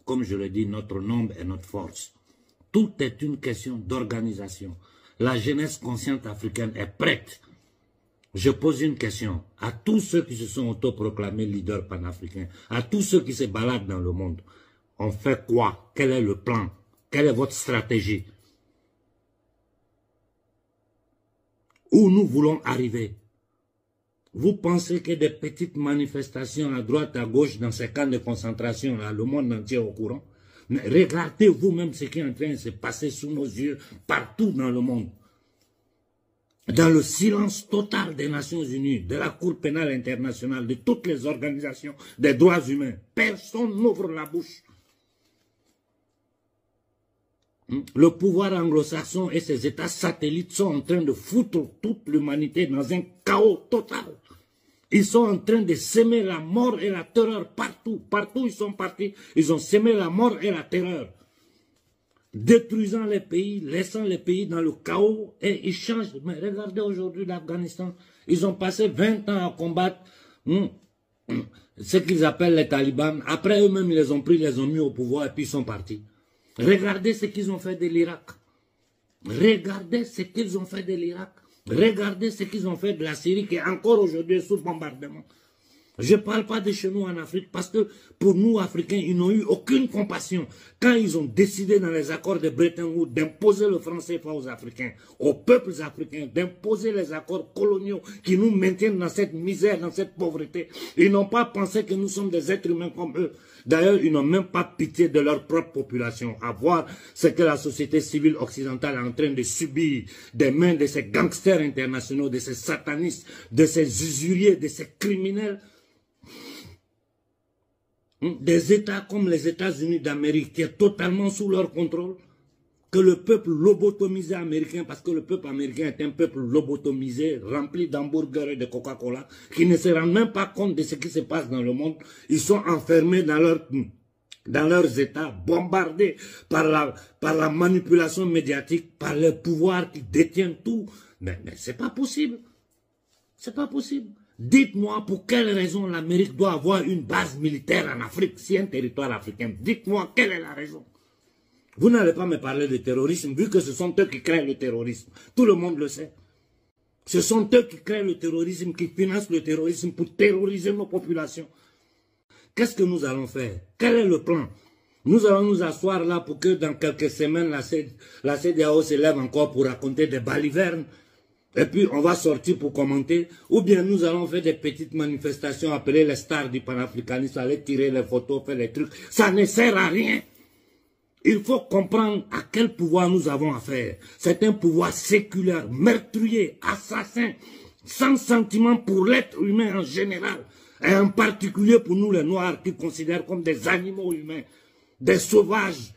comme je le dis, notre nombre et notre force. Tout est une question d'organisation. La jeunesse consciente africaine est prête. Je pose une question à tous ceux qui se sont autoproclamés leaders panafricains, à tous ceux qui se baladent dans le monde. On fait quoi? Quel est le plan? Quelle est votre stratégie? Où nous voulons arriver? Vous pensez que des petites manifestations à droite, à gauche, dans ces camps de concentration, là, le monde entier est au courant? Mais regardez vous-même ce qui est en train de se passer sous nos yeux, partout dans le monde. Dans le silence total des Nations Unies, de la Cour pénale internationale, de toutes les organisations des droits humains, personne n'ouvre la bouche. Le pouvoir anglo-saxon et ses États satellites sont en train de foutre toute l'humanité dans un chaos total. Ils sont en train de semer la mort et la terreur partout. Partout où ils sont partis, ils ont semé la mort et la terreur. Détruisant les pays, laissant les pays dans le chaos et ils changent. Mais regardez aujourd'hui l'Afghanistan. Ils ont passé 20 ans à combattre ce qu'ils appellent les talibans. Après eux-mêmes, ils les ont pris, ils les ont mis au pouvoir et puis ils sont partis. Regardez ce qu'ils ont fait de l'Irak. Regardez ce qu'ils ont fait de l'Irak. Regardez ce qu'ils ont fait de la Syrie qui est encore aujourd'hui sous bombardement. Je ne parle pas de chez nous en Afrique parce que pour nous, Africains, ils n'ont eu aucune compassion. Quand ils ont décidé dans les accords de Bretton Woods d'imposer le franc CFA aux Africains, aux peuples africains, d'imposer les accords coloniaux qui nous maintiennent dans cette misère, dans cette pauvreté, ils n'ont pas pensé que nous sommes des êtres humains comme eux. D'ailleurs, ils n'ont même pas pitié de leur propre population. À voir ce que la société civile occidentale est en train de subir des mains de ces gangsters internationaux, de ces satanistes, de ces usuriers, de ces criminels. Des États comme les États-Unis d'Amérique qui est totalement sous leur contrôle, que le peuple lobotomisé américain, parce que le peuple américain est un peuple lobotomisé, rempli d'hamburgers et de Coca-Cola, qui ne se rendent même pas compte de ce qui se passe dans le monde. Ils sont enfermés dans leurs États, bombardés par la manipulation médiatique, par le pouvoir qui détient tout. Mais c'est pas possible. C'est pas possible. Dites-moi pour quelle raison l'Amérique doit avoir une base militaire en Afrique, si un territoire africain. Dites-moi quelle est la raison. Vous n'allez pas me parler de terrorisme, vu que ce sont eux qui créent le terrorisme. Tout le monde le sait. Ce sont eux qui créent le terrorisme, qui financent le terrorisme pour terroriser nos populations. Qu'est-ce que nous allons faire? Quel est le plan? Nous allons nous asseoir là pour que dans quelques semaines, la CEDEAO se lève encore pour raconter des balivernes. Et puis on va sortir pour commenter, ou bien nous allons faire des petites manifestations, appeler les stars du panafricanisme, aller tirer les photos, faire les trucs. Ça ne sert à rien. Il faut comprendre à quel pouvoir nous avons affaire. C'est un pouvoir séculaire, meurtrier, assassin, sans sentiment pour l'être humain en général, et en particulier pour nous les Noirs qui considèrent comme des animaux humains, des sauvages.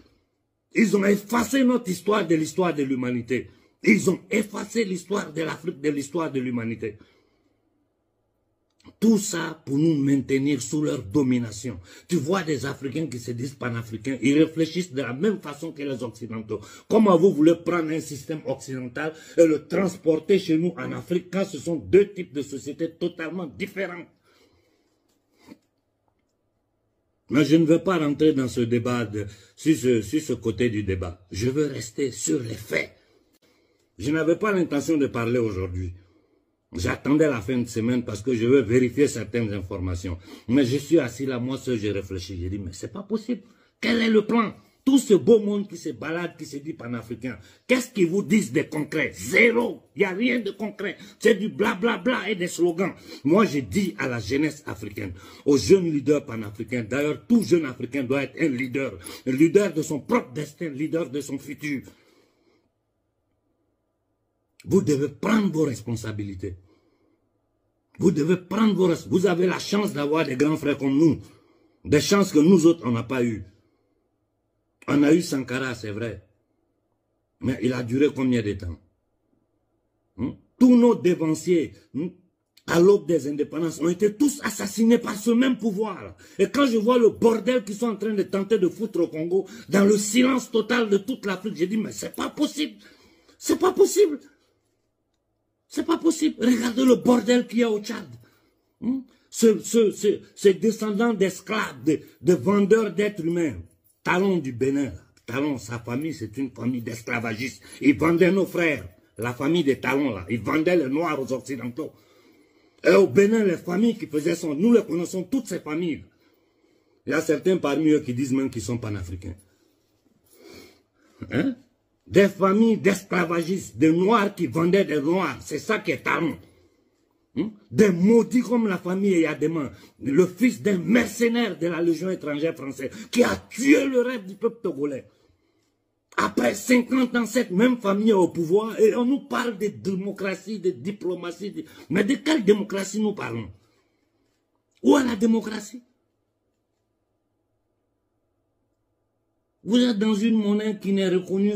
Ils ont effacé notre histoire de l'histoire de l'humanité. Ils ont effacé l'histoire de l'Afrique, de l'histoire de l'humanité. Tout ça pour nous maintenir sous leur domination. Tu vois des Africains qui se disent panafricains, ils réfléchissent de la même façon que les Occidentaux. Comment vous voulez prendre un système occidental et le transporter chez nous en Afrique quand ce sont deux types de sociétés totalement différentes? Mais je ne veux pas rentrer dans ce débat, sur ce côté du débat. Je veux rester sur les faits. Je n'avais pas l'intention de parler aujourd'hui. J'attendais la fin de semaine parce que je veux vérifier certaines informations. Mais je suis assis là, moi seul, j'ai réfléchi. J'ai dit, mais c'est pas possible. Quel est le plan? Tout ce beau monde qui se balade, qui se dit panafricain, qu'est-ce qu'ils vous disent de concret? Zéro. Il n'y a rien de concret. C'est du blablabla et des slogans. Moi, je dis à la jeunesse africaine, aux jeunes leaders panafricains, d'ailleurs, tout jeune africain doit être un leader de son propre destin, leader de son futur. Vous devez prendre vos responsabilités. Vous devez prendre vos responsabilités. Vous avez la chance d'avoir des grands frères comme nous. Des chances que nous autres, on n'a pas eu. On a eu Sankara, c'est vrai. Mais il a duré combien de temps? Tous nos dévanciers, à l'aube des indépendances, ont été tous assassinés par ce même pouvoir. Et quand je vois le bordel qu'ils sont en train de tenter de foutre au Congo, dans le silence total de toute l'Afrique, j'ai dit, mais c'est pas possible. C'est pas possible. C'est pas possible. Regardez le bordel qu'il y a au Tchad. Ces descendants d'esclaves, de vendeurs d'êtres humains. Talon du Bénin, Talon, sa famille, c'est une famille d'esclavagistes. Ils vendaient nos frères, la famille des Talons, là. Ils vendaient les Noirs aux Occidentaux. Et au Bénin, les familles qui faisaient son... Nous les connaissons, toutes ces familles. Il y a certains parmi eux qui disent même qu'ils sont panafricains. Hein? Des familles d'esclavagistes, des Noirs qui vendaient des Noirs. C'est ça qui est Talon. Des maudits comme la famille Eyadema, le fils d'un mercenaire de la Légion étrangère française, qui a tué le rêve du peuple togolais. Après 50 ans, cette même famille est au pouvoir et on nous parle de démocratie, de diplomatie. Mais de quelle démocratie nous parlons? Où est la démocratie? Vous êtes dans une monnaie qui n'est reconnue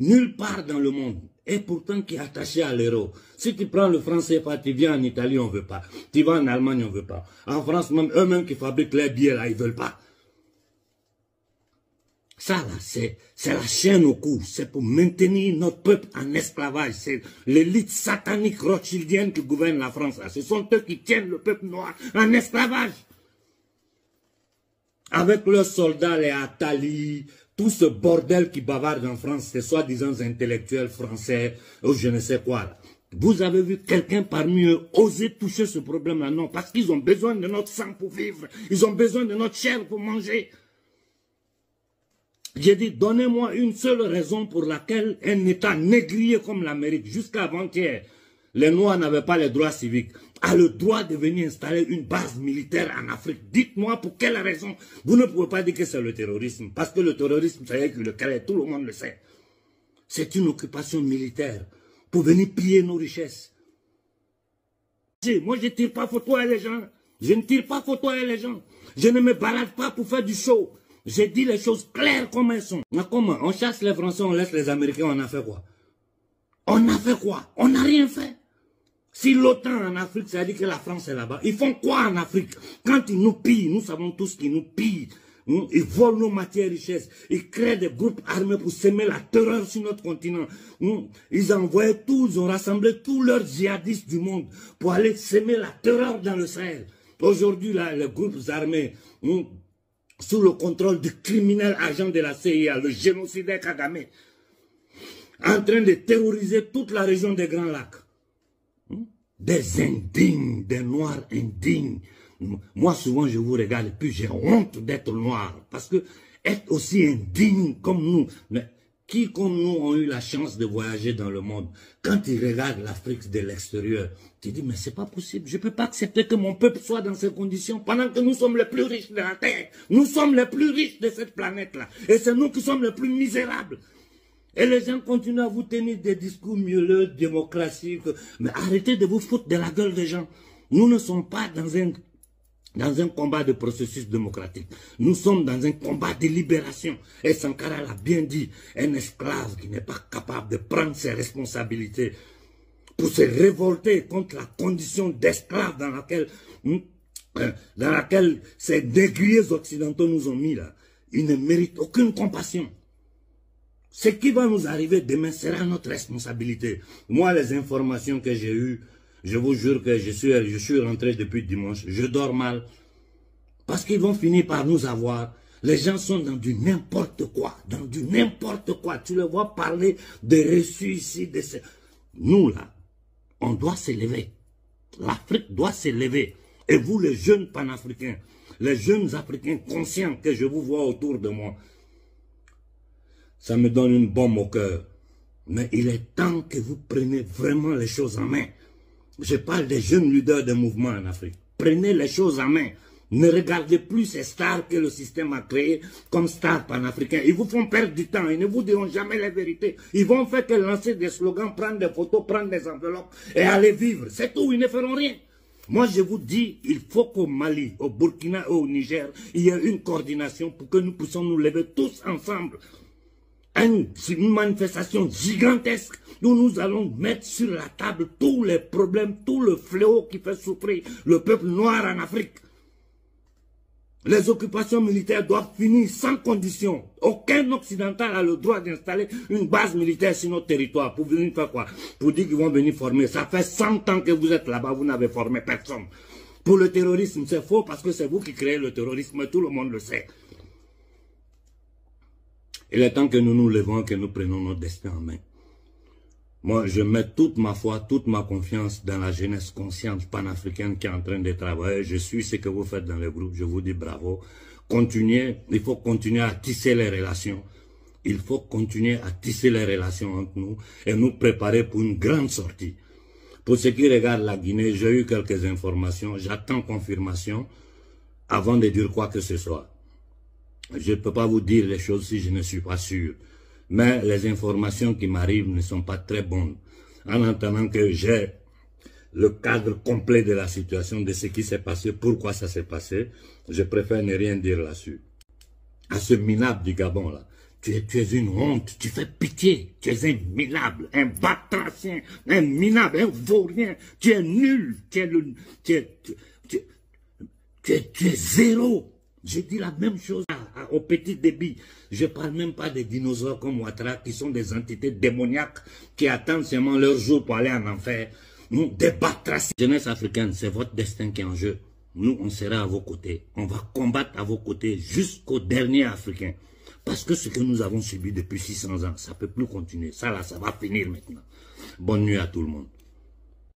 nulle part dans le monde. Et pourtant qui est attaché à l'euro. Si tu prends le franc CFA, tu viens en Italie, on ne veut pas. Tu vas en Allemagne, on ne veut pas. En France, même eux-mêmes qui fabriquent les billets, là, ils ne veulent pas. Ça, là, c'est la chaîne au cou. C'est pour maintenir notre peuple en esclavage. C'est l'élite satanique rothschildienne qui gouverne la France, là. Ce sont eux qui tiennent le peuple noir en esclavage. Avec leurs soldats, les Attali, tout ce bordel qui bavarde en France, ces soi-disant intellectuels français, ou je ne sais quoi. Là. Vous avez vu quelqu'un parmi eux oser toucher ce problème-là? Non, parce qu'ils ont besoin de notre sang pour vivre. Ils ont besoin de notre chair pour manger. J'ai dit, donnez-moi une seule raison pour laquelle un État négrier comme l'Amérique, jusqu'à avant-hier, les Noirs n'avaient pas les droits civiques, a le droit de venir installer une base militaire en Afrique. Dites-moi pour quelle raison. Vous ne pouvez pas dire que c'est le terrorisme, parce que le terrorisme, ça y est que le Calais, tout le monde le sait. C'est une occupation militaire pour venir piller nos richesses. Moi, je ne tire pas photo à les gens. Je ne tire pas photo à les gens. Je ne me balade pas pour faire du show. J'ai dit les choses claires comme elles sont. Mais comment? On chasse les Français, on laisse les Américains, on a fait quoi? On a fait quoi? On n'a rien fait. Si l'OTAN en Afrique, ça dit que la France est là-bas, ils font quoi en Afrique? Quand ils nous pillent, nous savons tous qu'ils nous pillent. Ils volent nos matières richesses. Ils créent des groupes armés pour semer la terreur sur notre continent. Ils envoyaient tous, ils ont rassemblé tous leurs djihadistes du monde pour aller semer la terreur dans le Sahel. Aujourd'hui, les groupes armés, sous le contrôle du criminel agent de la CIA, le génocidaire Kagame, en train de terroriser toute la région des Grands Lacs. Des indignes, des noirs indignes. Moi, souvent, je vous regarde et puis j'ai honte d'être noir. Parce que être aussi indigne comme nous, mais qui comme nous ont eu la chance de voyager dans le monde, quand ils regardent l'Afrique de l'extérieur, tu dis, mais c'est pas possible. Je ne peux pas accepter que mon peuple soit dans ces conditions pendant que nous sommes les plus riches de la Terre. Nous sommes les plus riches de cette planète-là. Et c'est nous qui sommes les plus misérables. Et les gens continuent à vous tenir des discours mielleux, démocratiques. Mais arrêtez de vous foutre de la gueule des gens. Nous ne sommes pas dans un combat de processus démocratique. Nous sommes dans un combat de libération. Et Sankara l'a bien dit, un esclave qui n'est pas capable de prendre ses responsabilités pour se révolter contre la condition d'esclave dans laquelle ces négriers occidentaux nous ont mis là. Ils ne méritent aucune compassion. Ce qui va nous arriver demain sera notre responsabilité. Moi, les informations que j'ai eues, je vous jure que je suis rentré depuis dimanche. Je dors mal. Parce qu'ils vont finir par nous avoir. Les gens sont dans du n'importe quoi. Dans du n'importe quoi. Tu les vois parler de reçus ici. Nous, là, on doit s'élever. L'Afrique doit s'élever. Et vous, les jeunes panafricains, les jeunes Africains conscients que je vous vois autour de moi, ça me donne une bombe au cœur. Mais il est temps que vous preniez vraiment les choses en main. Je parle des jeunes leaders des mouvements en Afrique. Prenez les choses en main. Ne regardez plus ces stars que le système a créées comme stars panafricains. Ils vous font perdre du temps. Ils ne vous diront jamais la vérité. Ils vont faire que lancer des slogans, prendre des photos, prendre des enveloppes et aller vivre. C'est tout. Ils ne feront rien. Moi, je vous dis, il faut qu'au Mali, au Burkina et au Niger, il y ait une coordination pour que nous puissions nous lever tous ensemble. Une manifestation gigantesque où nous allons mettre sur la table tous les problèmes, tout le fléau qui fait souffrir le peuple noir en Afrique. Les occupations militaires doivent finir sans condition. Aucun occidental a le droit d'installer une base militaire sur notre territoire. Pour venir faire quoi? Pour dire qu'ils vont venir former. Ça fait 100 ans que vous êtes là-bas, vous n'avez formé personne. Pour le terrorisme, c'est faux parce que c'est vous qui créez le terrorisme, tout le monde le sait. Il est temps que nous nous levons, que nous prenions notre destin en main. Moi, je mets toute ma foi, toute ma confiance dans la jeunesse consciente panafricaine qui est en train de travailler. Je suis ce que vous faites dans le groupe. Je vous dis bravo. Continuez, il faut continuer à tisser les relations. Il faut continuer à tisser les relations entre nous et nous préparer pour une grande sortie. Pour ceux qui regardent la Guinée, j'ai eu quelques informations. J'attends confirmation avant de dire quoi que ce soit. Je ne peux pas vous dire les choses si je ne suis pas sûr. Mais les informations qui m'arrivent ne sont pas très bonnes. En entendant que j'ai le cadre complet de la situation, de ce qui s'est passé, pourquoi ça s'est passé, je préfère ne rien dire là-dessus. À ce minable du Gabon, là, tu es une honte, tu fais pitié, tu es un minable, un batracien, un minable, un vaurien, tu es nul, tu es zéro. Je dis la même chose au petit débit. Je ne parle même pas des dinosaures comme Ouattara qui sont des entités démoniaques qui attendent seulement leur jour pour aller en enfer. Nous, des batraciens. Jeunesse africaine, c'est votre destin qui est en jeu. Nous, on sera à vos côtés. On va combattre à vos côtés jusqu'au dernier Africain. Parce que ce que nous avons subi depuis 600 ans, ça ne peut plus continuer. Ça là, ça va finir maintenant. Bonne nuit à tout le monde.